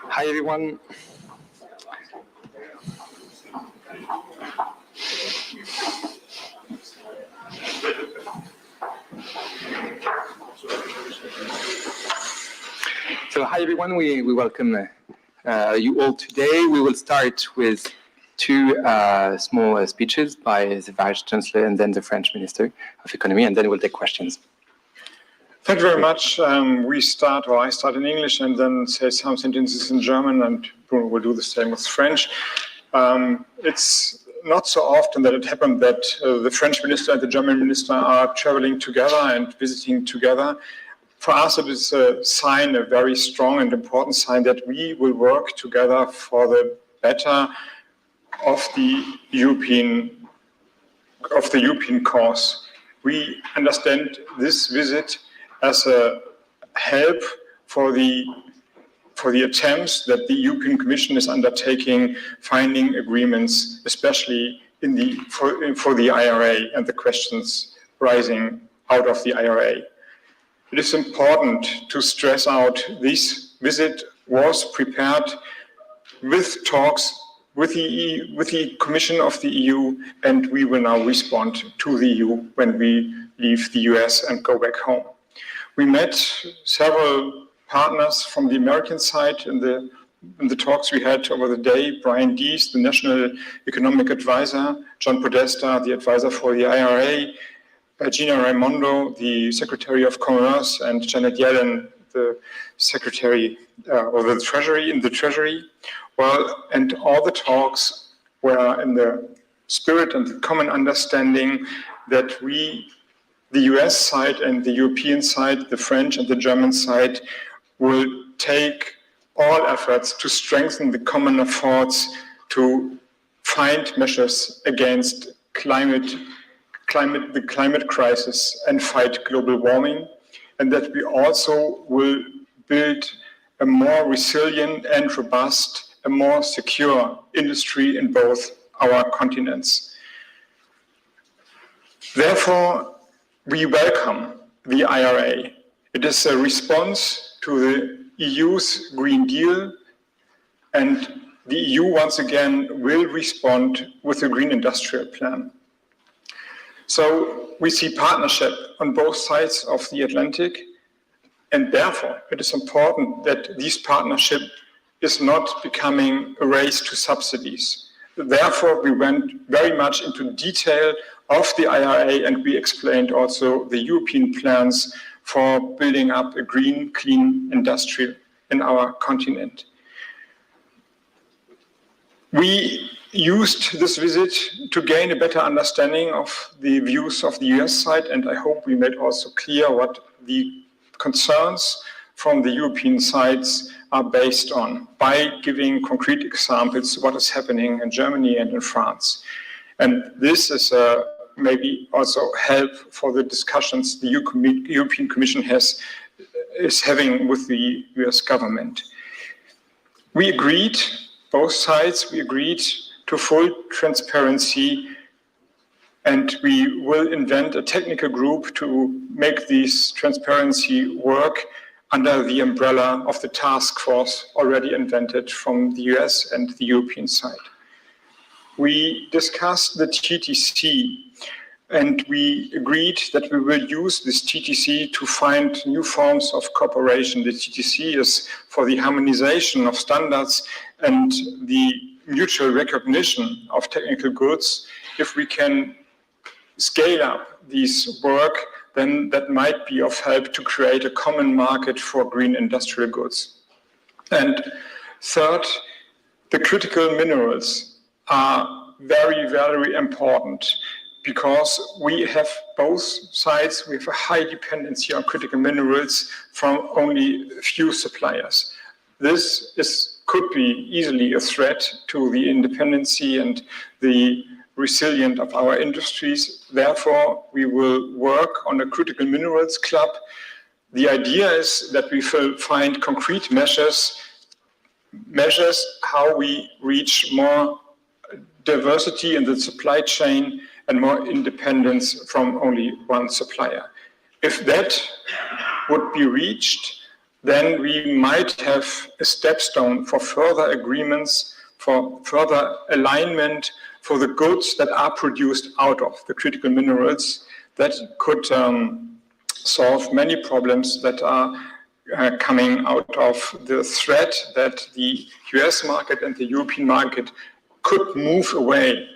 Hi, everyone. So, hi, everyone. We welcome you all today. We will start with two small speeches by the Vice Chancellor and then the French Minister of Economy, and then we'll take questions. Thank you very much. I start in English and then say some sentences in German, and Bruno will do the same with French. It's not so often that it happened that the French minister and the German minister are traveling together and visiting together. For us, it is a sign, a very strong and important sign, that we will work together for the better of the European cause. We understand this visit as a help for the attempts that the European Commission is undertaking, finding agreements, especially for the IRA and the questions rising out of the IRA. It is important to stress out this visit was prepared with talks with the Commission of the EU, and we will now respond to the EU when we leave the US and go back home. We met several partners from the American side in the talks we had over the day. Brian Deese, the National Economic Advisor, John Podesta, the advisor for the IRA, Gina Raimondo, the Secretary of Commerce, and Janet Yellen, the Secretary of the Treasury. Well, and all the talks were in the spirit and the common understanding that the US side and the European side, the French and the German side, will take all efforts to strengthen the common efforts to find measures against the climate crisis and fight global warming, and that we also will build a more resilient and robust, a more secure industry in both our continents. Therefore, we welcome the IRA. It is a response to the EU's Green Deal, and the EU once again will respond with a Green Industrial Plan. So we see partnership on both sides of the Atlantic, and therefore it is important that this partnership is not becoming a race to subsidies. Therefore, we went very much into detail of the IRA, and we explained also the European plans for building up a green, clean industry in our continent. We used this visit to gain a better understanding of the views of the US side, and I hope we made also clear what the concerns from the European sides are based on, by giving concrete examples what is happening in Germany and in France. And this is maybe also help for the discussions the European Commission is having with the US government. We agreed, both sides, we agreed to full transparency, and we will invent a technical group to make this transparency work under the umbrella of the task force already invented from the US and the European side. We discussed the TTC. and we agreed that we will use this TTC to find new forms of cooperation. The TTC is for the harmonization of standards and the mutual recognition of technical goods. If we can scale up this work, then that might be of help to create a common market for green industrial goods. And third, the critical minerals are very, very important, because we have both sides, we have a high dependency on critical minerals from only a few suppliers. This could be easily a threat to the independency and the resilience of our industries. Therefore, we will work on a critical minerals club. The idea is that we will find concrete measures how we reach more diversity in the supply chain and more independence from only one supplier. If that would be reached, then we might have a stepstone for further agreements, for further alignment for the goods that are produced out of the critical minerals that could solve many problems that are coming out of the threat that the US market and the European market could move away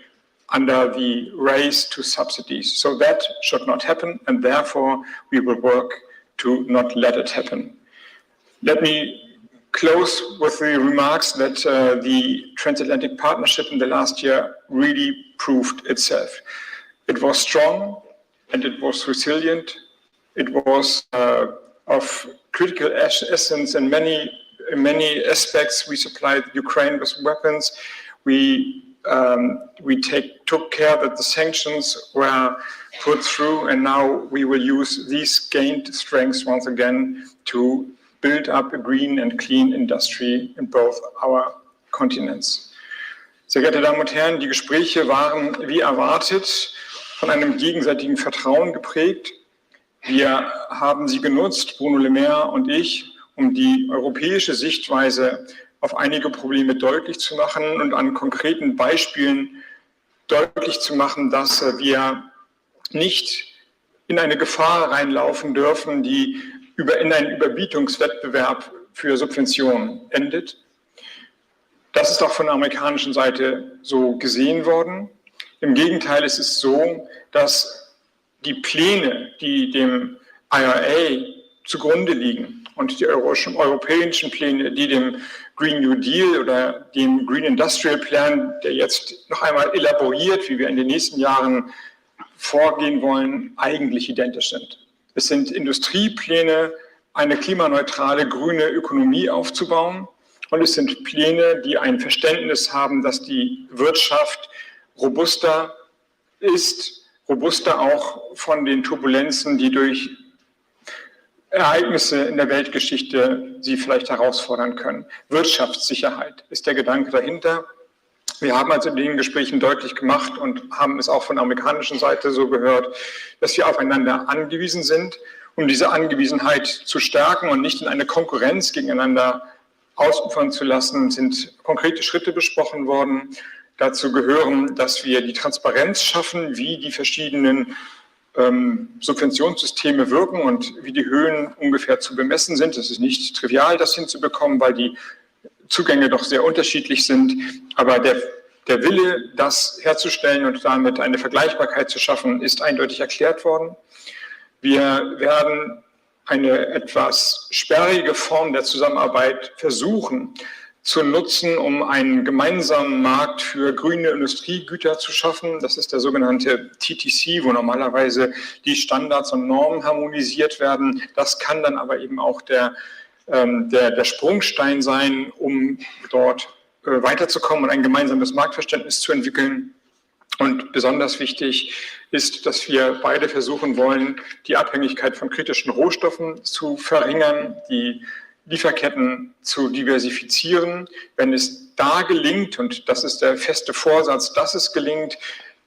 under the race to subsidies. So that should not happen, and therefore we will work to not let it happen. Let me close with the remarks that the transatlantic partnership in the last year really proved itself. It was strong and it was resilient. It was of critical essence in many aspects. We supplied Ukraine with weapons. We took care that the sanctions were put through, and now we will use these gained strengths once again to build up a green and clean industry in both our continents. Sehr geehrte Damen und Herren, die Gespräche waren wie erwartet von einem gegenseitigen Vertrauen geprägt. Wir haben sie genutzt, Bruno Le Maire und ich, um die europäische Sichtweise auf einige Probleme deutlich zu machen und an konkreten Beispielen deutlich zu machen, dass wir nicht in eine Gefahr reinlaufen dürfen, die in einen Überbietungswettbewerb für Subventionen endet. Das ist auch von der amerikanischen Seite so gesehen worden. Im Gegenteil, es ist so, dass die Pläne, die dem IRA zugrunde liegen und die europäischen Pläne, die dem Green New Deal oder dem Green Industrial Plan, der jetzt noch einmal elaboriert, wie wir in den nächsten Jahren vorgehen wollen, eigentlich identisch sind. Es sind Industriepläne, eine klimaneutrale grüne Ökonomie aufzubauen, und es sind Pläne, die ein Verständnis haben, dass die Wirtschaft robuster ist, robuster auch von den Turbulenzen, die durch Ereignisse in der Weltgeschichte sie vielleicht herausfordern können. Wirtschaftssicherheit ist der Gedanke dahinter. Wir haben also in den Gesprächen deutlich gemacht und haben es auch von der amerikanischen Seite so gehört, dass wir aufeinander angewiesen sind. Um diese Angewiesenheit zu stärken und nicht in eine Konkurrenz gegeneinander ausufern zu lassen, sind konkrete Schritte besprochen worden. Dazu gehören, dass wir die Transparenz schaffen, wie die verschiedenen Subventionssysteme wirken und wie die Höhen ungefähr zu bemessen sind. Es ist nicht trivial, das hinzubekommen, weil die Zugänge doch sehr unterschiedlich sind. Aber der Wille, das herzustellen und damit eine Vergleichbarkeit zu schaffen, ist eindeutig erklärt worden. Wir werden eine etwas sperrige Form der Zusammenarbeit versuchen zu nutzen, um einen gemeinsamen Markt für grüne Industriegüter zu schaffen. Das ist der sogenannte TTC, wo normalerweise die Standards und Normen harmonisiert werden. Das kann dann aber eben auch der Sprungstein sein, um dort weiterzukommen und ein gemeinsames Marktverständnis zu entwickeln. Und besonders wichtig ist, dass wir beide versuchen wollen, die Abhängigkeit von kritischen Rohstoffen zu verringern, die Lieferketten zu diversifizieren. Wenn es da gelingt, und das ist der feste Vorsatz, dass es gelingt,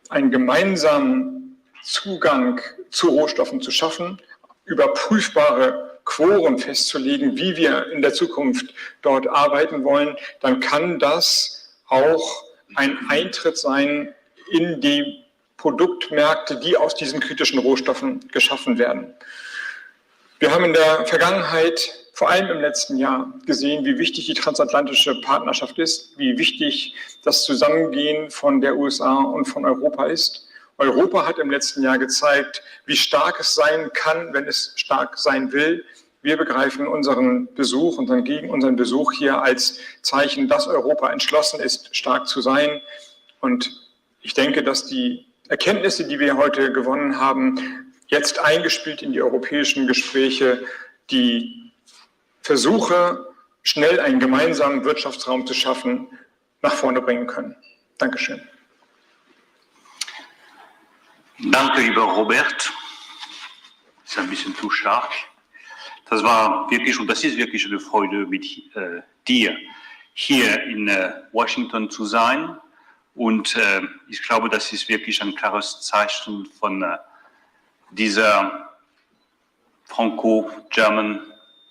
einen gemeinsamen Zugang zu Rohstoffen zu schaffen, überprüfbare Quoren festzulegen, wie wir in der Zukunft dort arbeiten wollen, dann kann das auch ein Eintritt sein in die Produktmärkte, die aus diesen kritischen Rohstoffen geschaffen werden. Wir haben in der Vergangenheit, vor allem im letzten Jahr, gesehen, wie wichtig die transatlantische Partnerschaft ist, wie wichtig das Zusammengehen von der USA und von Europa ist. Europa hat im letzten Jahr gezeigt, wie stark es sein kann, wenn es stark sein will. Wir begreifen unseren Besuch und dann gegen unseren Besuch hier als Zeichen, dass Europa entschlossen ist, stark zu sein. Und ich denke, dass die Erkenntnisse, die wir heute gewonnen haben, jetzt eingespielt in die europäischen Gespräche, die Versuche, schnell einen gemeinsamen Wirtschaftsraum zu schaffen, nach vorne bringen können. Dankeschön. Danke, lieber Robert. Das ist ein bisschen zu stark. Das war wirklich, und das ist wirklich eine Freude, mit dir hier in Washington zu sein. Und ich glaube, das ist wirklich ein klares Zeichen von dieser franco-german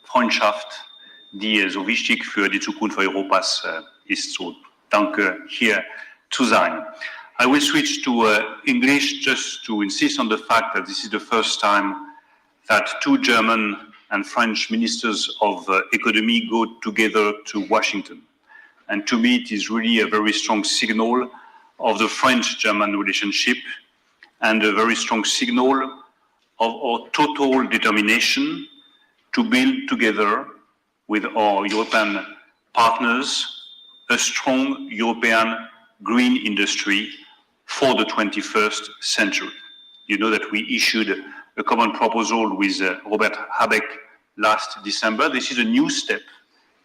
Freundschaft, die so wichtig für die Zukunft Europas ist. So, danke, hier zu sein. I will switch to English just to insist on the fact that this is the first time that two German and French ministers of economy go together to Washington. And to me, it is really a very strong signal of the French-German relationship and a very strong signal of our total determination to build together with our European partners a strong European green industry for the 21st century. You know that we issued a common proposal with Robert Habeck last December. This is a new step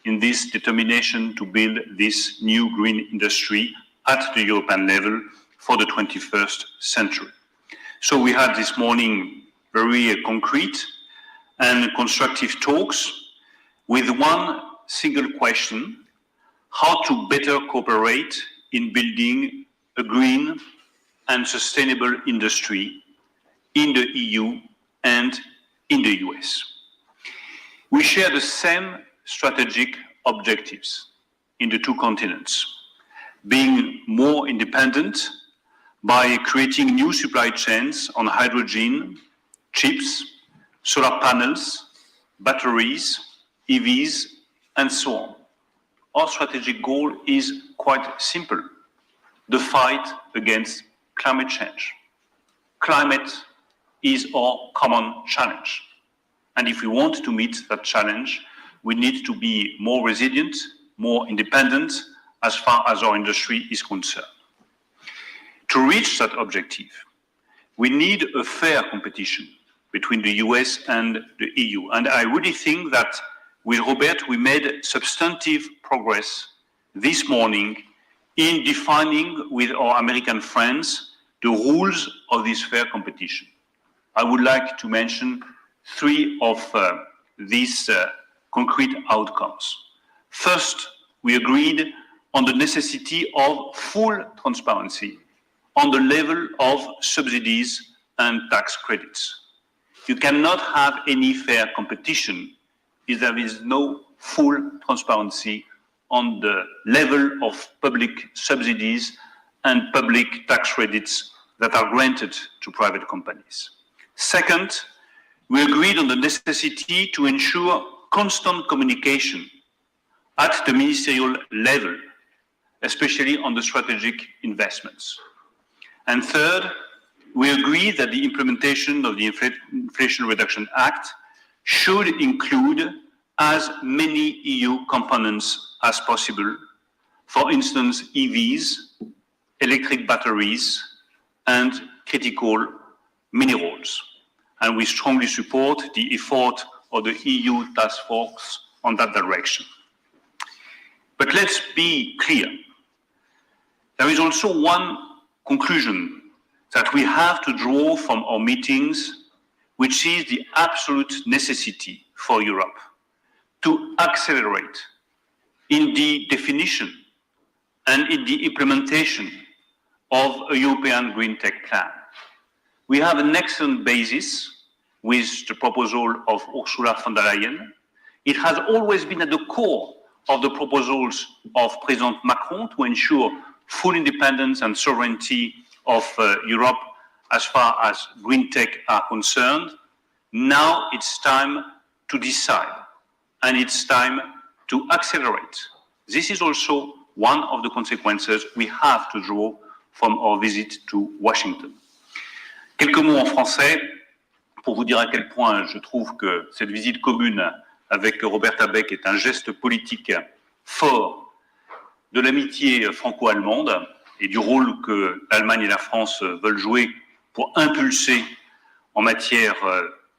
in this determination to build this new green industry at the European level for the 21st century. So we had this morning very concrete and constructive talks with one single question: how to better cooperate in building a green and sustainable industry in the EU and in the US. We share the same strategic objectives in the two continents: being more independent by creating new supply chains on hydrogen, chips, solar panels, batteries, EVs, and so on. Our strategic goal is quite simple: the fight against climate change. Climate is our common challenge. And if we want to meet that challenge, we need to be more resilient, more independent as far as our industry is concerned. To reach that objective, we need a fair competition between the US and the EU. And I really think that with Robert, we made substantive progress this morning in defining with our American friends the rules of this fair competition. I would like to mention three of these concrete outcomes. First, we agreed on the necessity of full transparency on the level of subsidies and tax credits. You cannot have any fair competition if there is no full transparency on the level of public subsidies and public tax credits that are granted to private companies. Second, we agreed on the necessity to ensure constant communication at the ministerial level, especially on the strategic investments. And third, we agree that the implementation of the Inflation Reduction Act should include as many EU components as possible, for instance, EVs, electric batteries, and critical minerals. And we strongly support the effort of the EU task force on that direction. But let's be clear. There is also one conclusion that we have to draw from our meetings, which is the absolute necessity for Europe to accelerate in the definition and in the implementation of a European Green Tech Plan. We have an excellent basis with the proposal of Ursula von der Leyen. It has always been at the core of the proposals of President Macron to ensure full independence and sovereignty of Europe as far as green tech are concerned. Now it's time to decide, and it's time to accelerate. This is also one of the consequences we have to draw from our visit to Washington. Quelques mots en français pour vous dire à quel point je trouve que cette visite commune avec Robert Habeck est un geste politique fort de l'amitié franco-allemande et du rôle que l'Allemagne et la France veulent jouer pour impulser en matière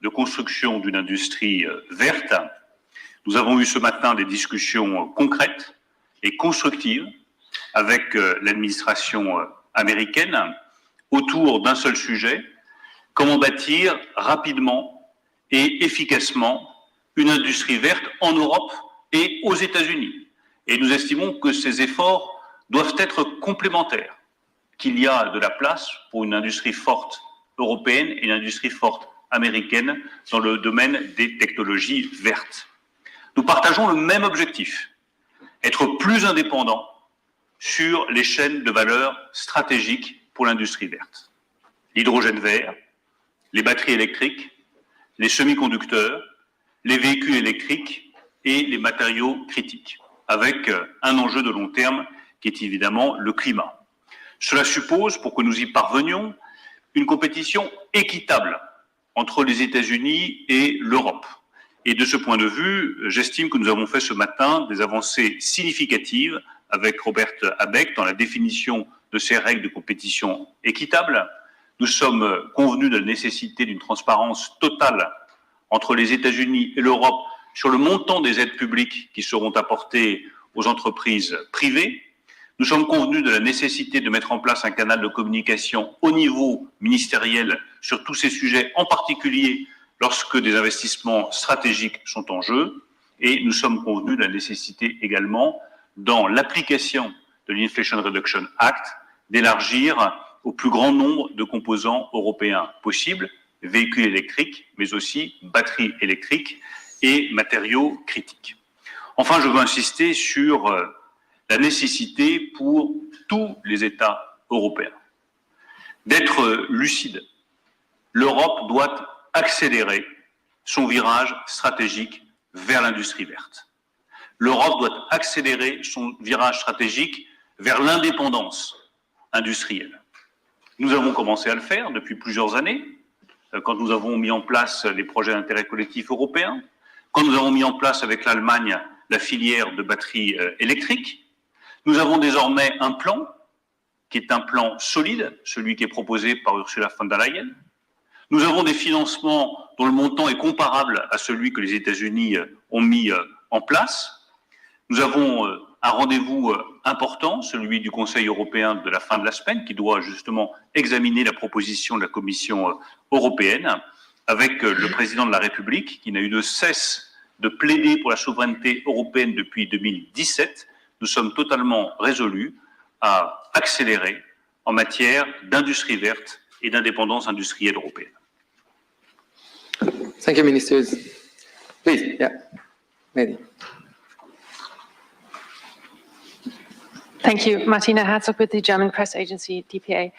de construction d'une industrie verte. Nous avons eu ce matin des discussions concrètes et constructives avec l'administration américaine autour d'un seul sujet: comment bâtir rapidement et efficacement une industrie verte en Europe et aux États-Unis. Et nous estimons que ces efforts doivent être complémentaires, qu'il y a de la place pour une industrie forte européenne et une industrie forte américaine dans le domaine des technologies vertes. Nous partageons le même objectif: être plus indépendants sur les chaînes de valeur stratégiques pour l'industrie verte. L'hydrogène vert, les batteries électriques, les semi-conducteurs, les véhicules électriques et les matériaux critiques, avec un enjeu de long terme qui est évidemment le climat. Cela suppose, pour que nous y parvenions, une compétition équitable entre les États-Unis et l'Europe. Et de ce point de vue, j'estime que nous avons fait ce matin des avancées significatives avec Robert Habeck dans la définition de ces règles de compétition équitable. Nous sommes convenus de la nécessité d'une transparence totale entre les États-Unis et l'Europe sur le montant des aides publiques qui seront apportées aux entreprises privées. Nous sommes convenus de la nécessité de mettre en place un canal de communication au niveau ministériel sur tous ces sujets, en particulier lorsque des investissements stratégiques sont en jeu. Et nous sommes convenus de la nécessité également, dans l'application de l'Inflation Reduction Act, d'élargir au plus grand nombre de composants européens possibles, véhicules électriques, mais aussi batteries électriques et matériaux critiques. Enfin, je veux insister sur la nécessité pour tous les États européens d'être lucides. L'Europe doit accélérer son virage stratégique vers l'industrie verte. L'Europe doit accélérer son virage stratégique vers l'indépendance industrielle. Nous avons commencé à le faire depuis plusieurs années, quand nous avons mis en place les projets d'intérêt collectif européens, quand nous avons mis en place avec l'Allemagne la filière de batteries électriques. Nous avons désormais un plan qui est un plan solide, celui qui est proposé par Ursula von der Leyen. Nous avons des financements dont le montant est comparable à celui que les États-Unis ont mis en place. Nous avons un rendez-vous important, celui du Conseil européen de la fin de la semaine, qui doit justement examiner la proposition de la Commission européenne, avec le président de la République, qui n'a eu de cesse de plaider pour la souveraineté européenne depuis 2017. Nous sommes totalement résolus à accélérer en matière d'industrie verte et d'indépendance industrielle européenne. Thank you, ministers. Please, yeah, Mehdi. Thank you. Martina Herzog with the German press agency, DPA.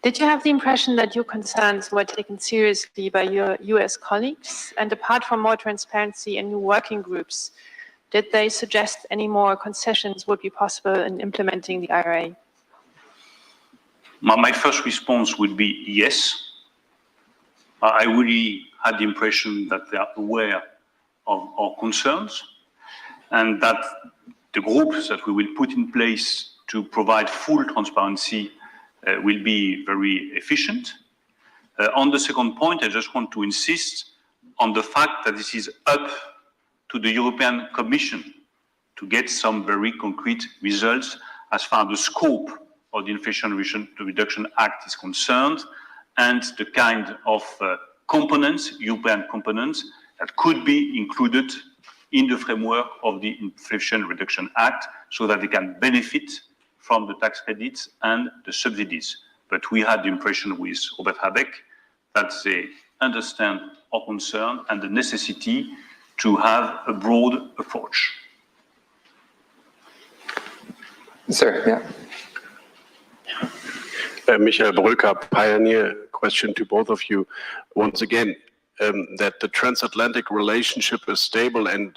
Did you have the impression that your concerns were taken seriously by your US colleagues? And apart from more transparency and new working groups, did they suggest any more concessions would be possible in implementing the IRA? My first response would be yes. I really had the impression that they are aware of our concerns and that the groups that we will put in place to provide full transparency will be very efficient. On the second point, I just want to insist on the fact that this is up to the European Commission to get some very concrete results as far as the scope of the Inflation Reduction Act is concerned and the kind of components, European components, that could be included in the framework of the Inflation Reduction Act so that they can benefit from the tax credits and the subsidies. But we had the impression with Robert Habeck that they understand our concern and the necessity to have a broad approach. Sir, yeah. Michael Bröker, Pioneer question to both of you. Once again, that the transatlantic relationship is stable and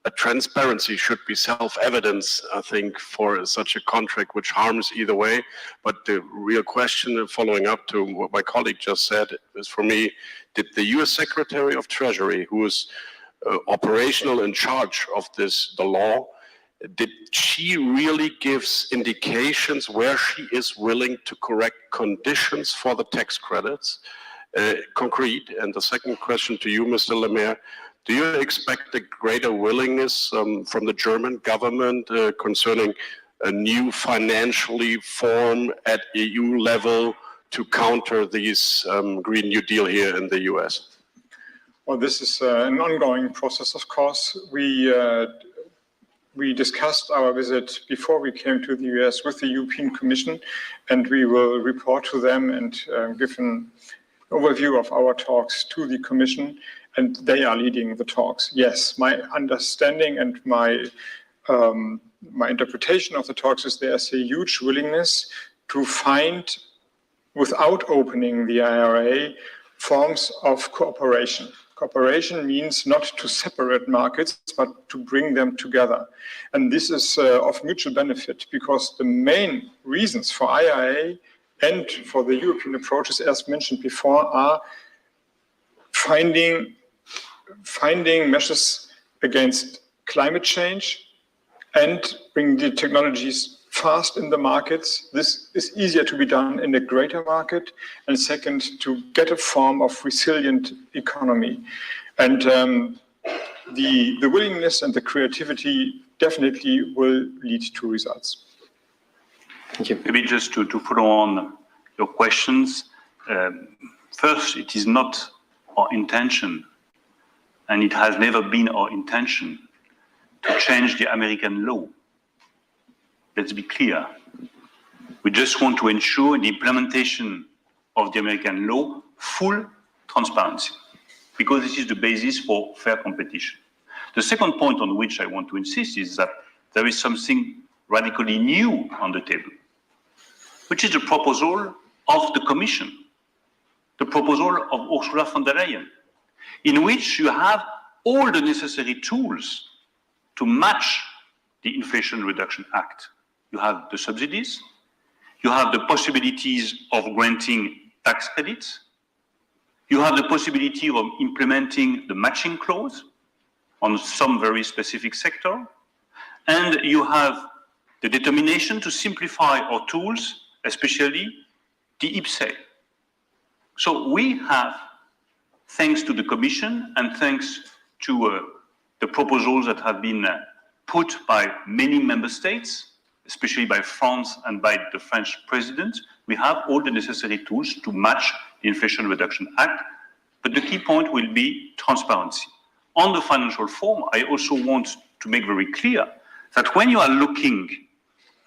a transparency should be self-evidence, I think, for such a contract which harms either way. But the real question, following up to what my colleague just said, is for me, did the US Secretary of Treasury, who is operational in charge of the law, did she really gives indications where she is willing to correct conditions for the tax credits? Concrete. And the second question to you, Mr. Le Maire, do you expect a greater willingness from the German government concerning a new financially form at EU level to counter these Green New Deal here in the US? Well, this is an ongoing process, of course. We discussed our visit before we came to the US with the European Commission, and we will report to them and give an overview of our talks to the Commission, and they are leading the talks. Yes, my understanding and my interpretation of the talks is there's a huge willingness to find, without opening the IRA, forms of cooperation. Cooperation means not to separate markets, but to bring them together. And this is of mutual benefit, because the main reasons for IRA and for the European approaches, as mentioned before, are finding measures against climate change and bring the technologies fast in the markets. This is easier to be done in a greater market. And second, to get a form of resilient economy. And the willingness and the creativity definitely will lead to results. Thank you. Maybe just to follow on your questions. First, it is not our intention, and it has never been our intention, to change the American law. Let's be clear. We just want to ensure the implementation of the American law, full transparency, because this is the basis for fair competition. The second point on which I want to insist is that there is something radically new on the table, which is the proposal of the Commission, the proposal of Ursula von der Leyen, in which you have all the necessary tools to match the Inflation Reduction Act. You have the subsidies, you have the possibilities of granting tax credits, you have the possibility of implementing the matching clause on some very specific sector, and you have the determination to simplify our tools, especially the IPSE. So we have, thanks to the Commission and thanks to the proposals that have been put by many member states, especially by France and by the French president, we have all the necessary tools to match the Inflation Reduction Act. But the key point will be transparency. On the financial form, I also want to make very clear that when you are looking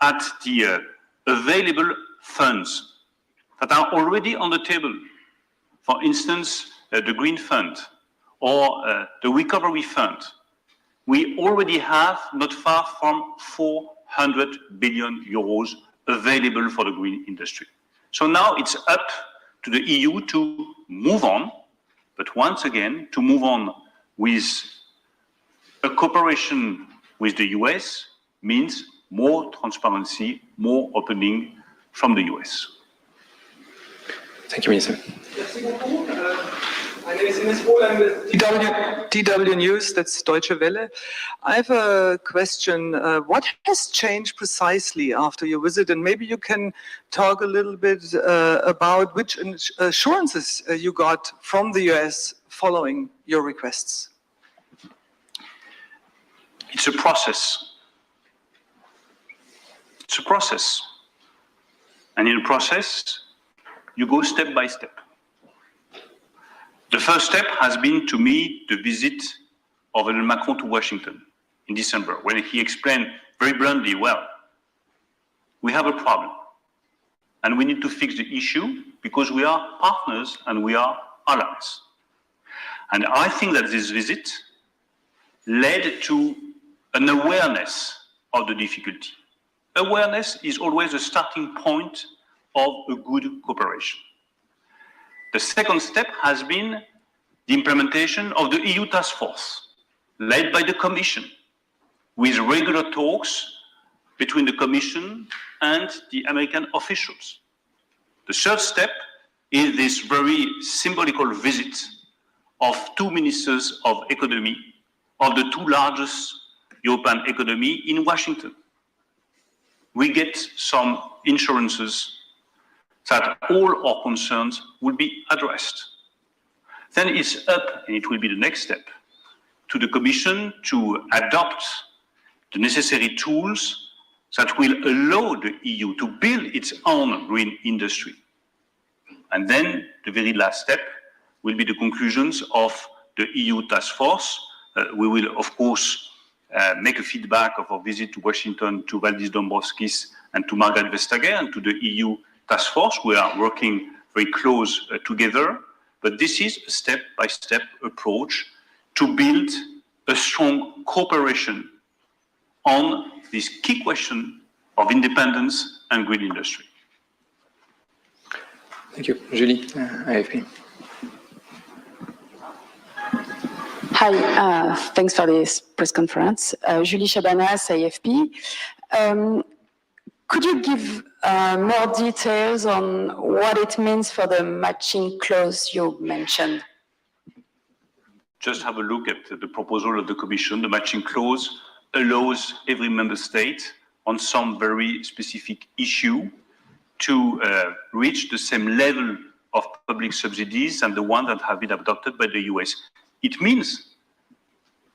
at the available funds that are already on the table, for instance, the Green Fund or the Recovery Fund, we already have not far from 400 billion euros available for the green industry. So now it's up to the EU to move on, but once again, to move on with a cooperation with the US means more transparency, more opening from the US. Thank you, Minister. Merci beaucoup. My name is Ines Bohl. I'm with DW News, that's Deutsche Welle. I have a question. What has changed precisely after your visit? And maybe you can talk a little bit about which assurances you got from the US following your requests. It's a process. It's a process. And in a process, you go step by step. The first step has been, to me, the visit of Emmanuel Macron to Washington in December, when he explained very bluntly, well, we have a problem, and we need to fix the issue because we are partners and we are allies. And I think that this visit led to an awareness of the difficulty. Awareness is always a starting point of a good cooperation. The second step has been the implementation of the EU task force, led by the Commission, with regular talks between the Commission and the American officials. The third step is this very symbolical visit of two ministers of economy of the two largest European economy in Washington. We get some assurances that all our concerns will be addressed. Then it's up, and it will be the next step, to the Commission to adopt the necessary tools that will allow the EU to build its own green industry. And then the very last step will be the conclusions of the EU task force. We will, of course, make a feedback of our visit to Washington to Valdis Dombrovskis and to Margaret Vestager and to the EU task force. We are working very close together, but this is a step-by-step approach to build a strong cooperation on this key question of independence and green industry. Thank you. Julie, AFP. Hi, thanks for this press conference. Julie Chabanas, AFP. Could you give more details on what it means for the matching clause you mentioned? Just have a look at the proposal of the Commission. The matching clause allows every member state on some very specific issue to reach the same level of public subsidies and the one that have been adopted by the US. It means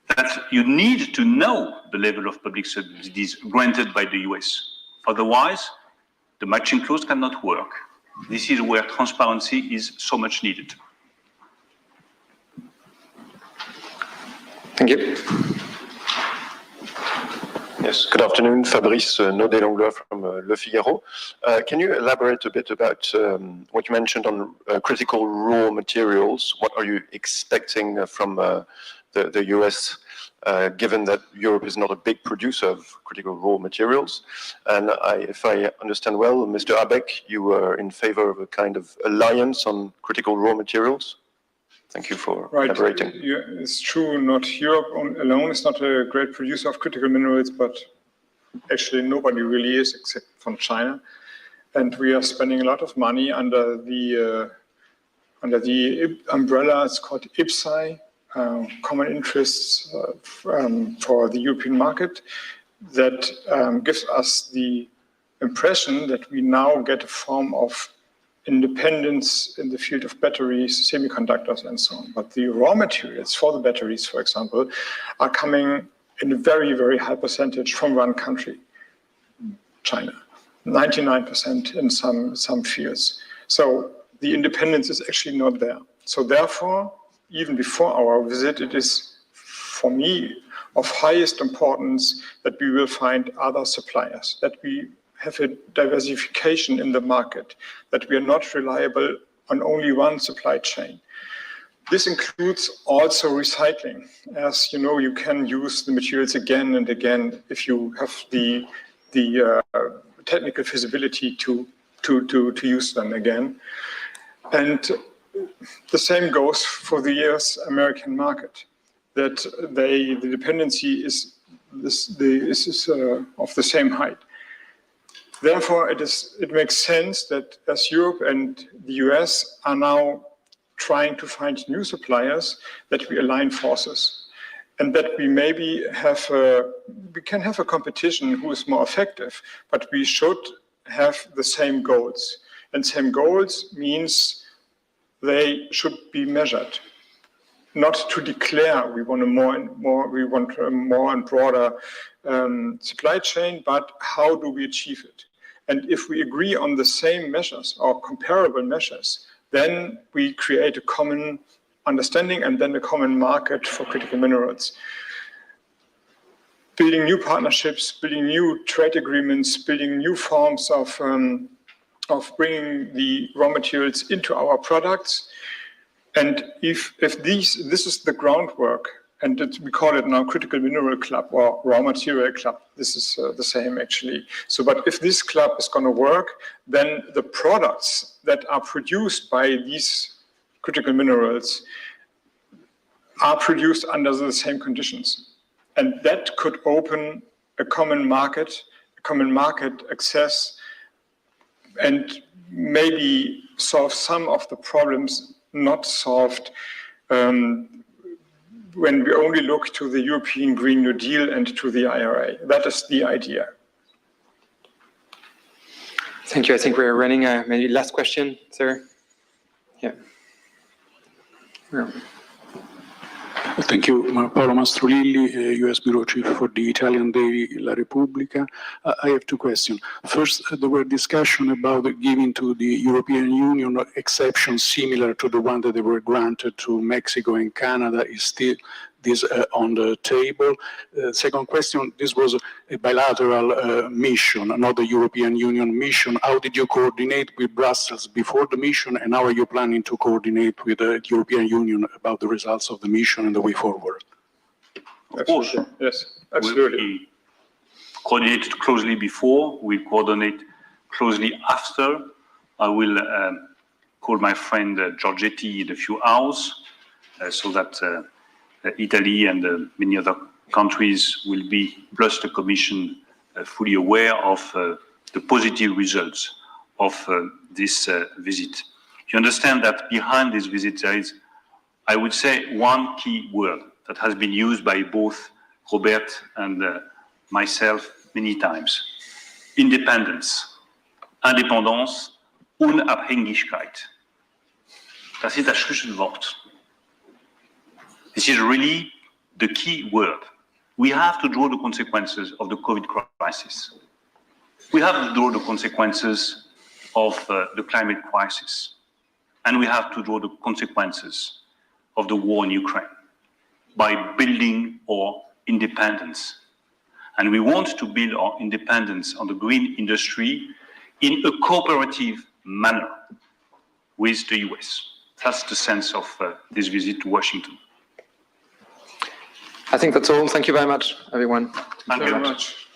that you need to know the level of public subsidies granted by the US. Otherwise, the matching clause cannot work. This is where transparency is so much needed. Thank you. Yes, good afternoon, Fabrice Naudet-Langlois from Le Figaro. Can you elaborate a bit about what you mentioned on critical raw materials? What are you expecting from the US, given that Europe is not a big producer of critical raw materials? And if I understand well, Mr. Habeck, you were in favor of a kind of alliance on critical raw materials? Thank you for elaborating. It's true, not Europe alone is not a great producer of critical minerals, but actually nobody really is except from China. And we are spending a lot of money under the umbrella, it's called IPSAI, Common Interests for the European market, that gives us the impression that we now get a form of independence in the field of batteries, semiconductors, and so on. But the raw materials for the batteries, for example, are coming in a very, very high percentage from one country, China, 99% in some fields. So the independence is actually not there. So therefore, even before our visit, it is, for me, of highest importance that we will find other suppliers, that we have a diversification in the market, that we are not reliable on only one supply chain. This includes also recycling. As you know, you can use the materials again and again if you have the technical feasibility to use them again. And the same goes for the US-American market, that the dependency is of the same height. Therefore, it makes sense that as Europe and the US are now trying to find new suppliers, that we align forces, and that we maybe can have a competition who is more effective, but we should have the same goals. And same goals means they should be measured, not to declare we want a more and broader supply chain, but how do we achieve it? And if we agree on the same measures or comparable measures, then we create a common understanding and then a common market for critical minerals. Building new partnerships, building new trade agreements, building new forms of bringing the raw materials into our products. And if this is the groundwork, and we call it now Critical Mineral Club or Raw Material Club. This is the same actually. So, but if this club is going to work, then the products that are produced by these critical minerals are produced under the same conditions. And that could open a common market access, and maybe solve some of the problems not solved when we only look to the European Green New Deal and to the IRA. That is the idea. Thank you. I think we're running maybe last question, sir. Yeah. Thank you. Paolo Mastrolilli, US Bureau Chief for the Italian daily La Repubblica. I have two questions. First, there were discussions about giving to the European Union exceptions similar to the one that they were granted to Mexico and Canada. Is still this on the table? Second question, this was a bilateral mission, not a European Union mission. How did you coordinate with Brussels before the mission, and how are you planning to coordinate with the European Union about the results of the mission and the way forward? Of course. Yes, absolutely. We coordinated closely before, we coordinate closely after. I will call my friend Giorgetti in a few hours so that Italy and many other countries will be, plus the Commission, fully aware of the positive results of this visit. You understand that behind this visit there is, I would say, one key word that has been used by both Robert and myself many times: independence, Independance, Unabhängigkeit. Das ist das Schlüsselwort. This is really the key word. We have to draw the consequences of the COVID crisis. We have to draw the consequences of the climate crisis. And we have to draw the consequences of the war in Ukraine by building our independence. And we want to build our independence on the green industry in a cooperative manner with the US. That's the sense of this visit to Washington. I think that's all. Thank you very much, everyone. Thank you very much.